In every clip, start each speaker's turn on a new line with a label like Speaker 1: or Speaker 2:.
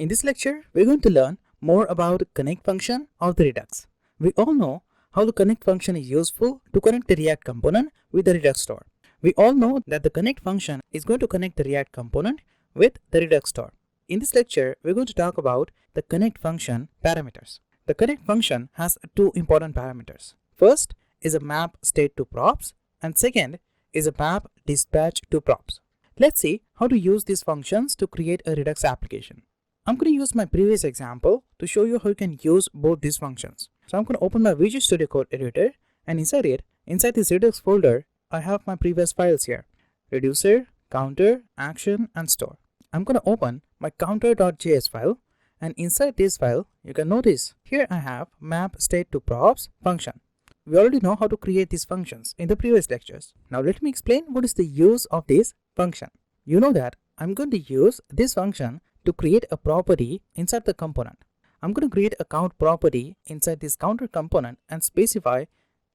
Speaker 1: In this lecture, we're going to learn more about connect function of the Redux. We all know how the connect function is useful to connect the React component with the Redux store. We all know that the connect function is going to connect the React component with the Redux store. In this lecture, we're going to talk about the connect function parameters. The connect function has two important parameters. First is a map state to props, and second is a map dispatch to props. Let's see how to use these functions to create a Redux application. I'm going to use my previous example to show you how you can use both these functions. So I'm going to open my Visual Studio Code editor, and inside this Redux folder, I have my previous files here: reducer, counter, action, and store. I'm going to open my counter.js file, and inside this file, you can notice here I have map state to props function. We already know how to create these functions in the previous lectures. Now let me explain what is the use of this function. You know that I'm going to use this function to create a property inside the component. I'm going to create a count property inside this counter component and specify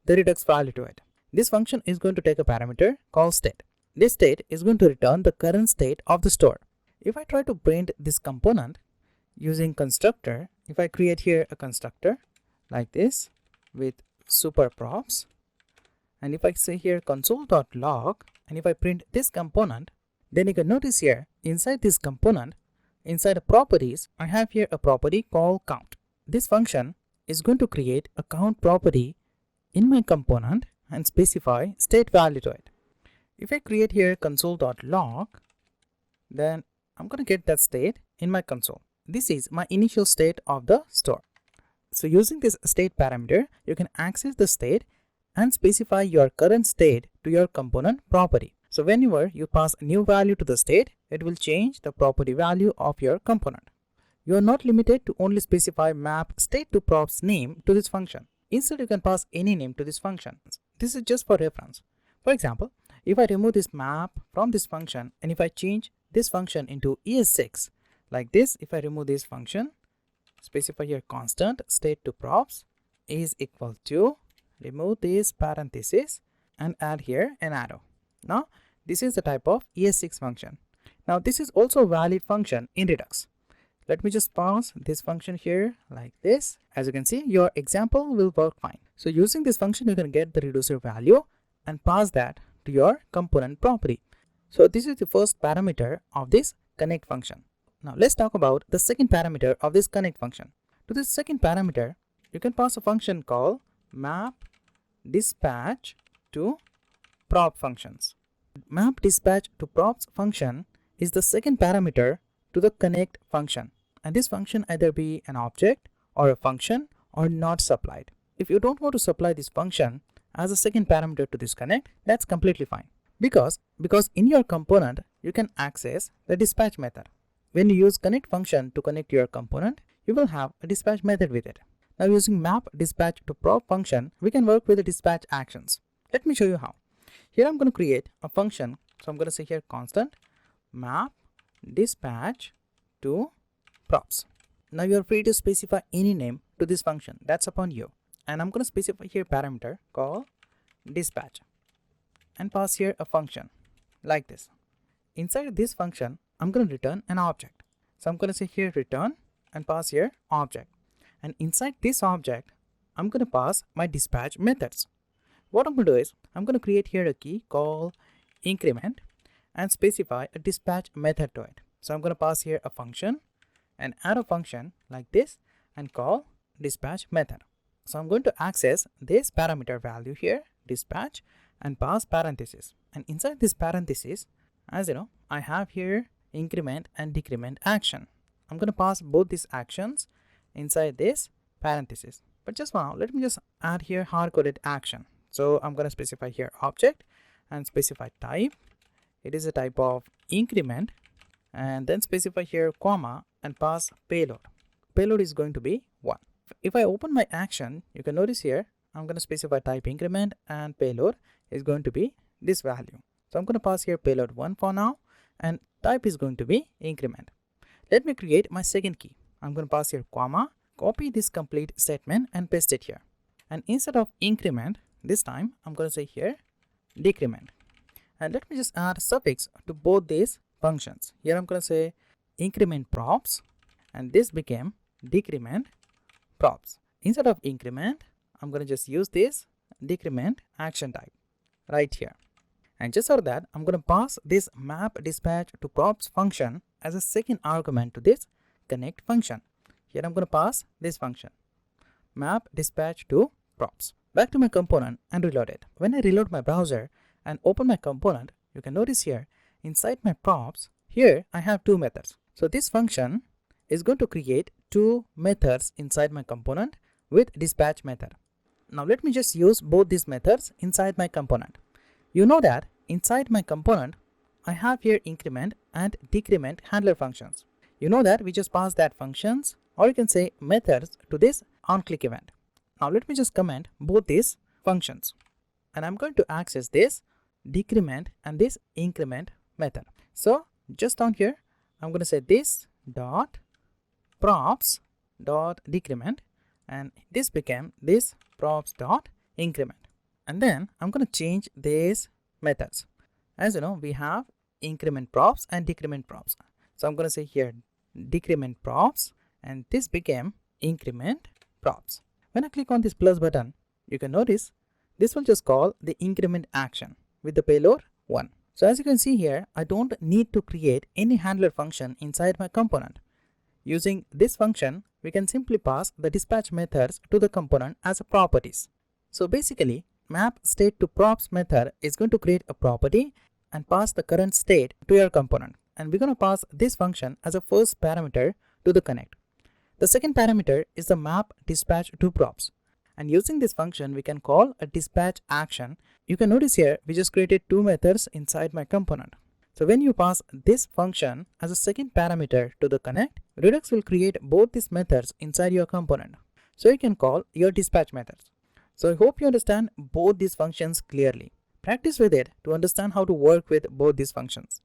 Speaker 1: the Redux value to it. This function is going to take a parameter called state. This state is going to return the current state of the store. If I try to print this component using constructor, if I create here a constructor like this with super props, and if I say here console.log, and if I print this component, then you can notice here inside this component, inside the properties, I have here a property called count. This function is going to create a count property in my component and specify state value to it. If I create here console.log, then I'm going to get that state in my console. This is my initial state of the store. So using this state parameter, you can access the state and specify your current state to your component property. So whenever you pass a new value to the state, it will change the property value of your component. You are not limited to only specify map state to props name to this function. Instead, you can pass any name to this function. This is just for reference. For example, if I remove this map from this function and if I change this function into ES6 like this, if I remove this function, specify here constant state to props is equal to, remove this parenthesis and add here an arrow. Now this is the type of ES6 function. Now this is also a valid function in Redux. Let me just pause this function here like this. As you can see, your example will work fine. So using this function, you can get the reducer value and pass that to your component property. So this is the first parameter of this connect function. Now let's talk about the second parameter of this connect function. To this second parameter, you can pass a function called map dispatch to prop functions. Map dispatch to props function is the second parameter to the connect function, and this function either be an object or a function or not supplied. If you don't want to supply this function as a second parameter to this connect, that's completely fine, because in your component you can access the dispatch method. When you use connect function to connect your component, you will have a dispatch method with it. Now using map dispatch to prop function, we can work with the dispatch actions. Let me show you how. Here I'm going to create a function. So I'm going to say here constant map dispatch to props. Now you're free to specify any name to this function. That's upon you. And I'm going to specify here parameter called dispatch and pass here a function like this. Inside this function, I'm going to return an object. So I'm going to say here return and pass here object. And inside this object, I'm going to pass my dispatch methods. What I'm going to do is I'm going to create here a key called increment and specify a dispatch method to it. So I'm going to pass here a function, an arrow function like this, and call dispatch method. So I'm going to access this parameter value here, dispatch, and pass parenthesis. And inside this parenthesis, as you know, I have here increment and decrement action. I'm going to pass both these actions inside this parenthesis. But just now, let me just add here hard-coded action. So I'm going to specify here object and specify type. It is a type of increment, and then specify here comma and pass payload. Payload is going to be 1. If I open my action, you can notice here I'm going to specify type increment and payload is going to be this value. So I'm going to pass here payload 1 for now, and type is going to be increment. Let me create my second key. I'm going to pass here comma, copy this complete statement and paste it here. And instead of increment, this time I'm going to say here decrement. And let me just add suffix to both these functions. Here I'm going to say increment props, and this became decrement props. Instead of increment, I'm going to just use this decrement action type right here. And just for that, I'm going to pass this map dispatch to props function as a second argument to this connect function. Here I'm going to pass this function map dispatch to props. Back to my component and reload it. When I reload my browser and open my component, you can notice here inside my props, here I have two methods. So this function is going to create two methods inside my component with dispatch method. Now let me just use both these methods inside my component. You know that inside my component, I have here increment and decrement handler functions. You know that we just pass that functions, or you can say methods, to this onClick event. Now let me just comment both these functions, and I'm going to access this decrement and this increment method. So just down here, I'm going to say this dot props dot decrement, and this became this props dot increment. And then I'm going to change these methods. As you know, we have increment props and decrement props. So I'm going to say here decrement props, and this became increment props. When I click on this plus button, you can notice this will just call the increment action with the payload 1. So as you can see here, I don't need to create any handler function inside my component. Using this function, we can simply pass the dispatch methods to the component as properties. So basically, map state to props method is going to create a property and pass the current state to your component. And we're going to pass this function as a first parameter to the connect. The second parameter is the map dispatch to props. And using this function, we can call a dispatch action. You can notice here, we just created two methods inside my component. So when you pass this function as a second parameter to the connect, Redux will create both these methods inside your component. So you can call your dispatch methods. So I hope you understand both these functions clearly. Practice with it to understand how to work with both these functions.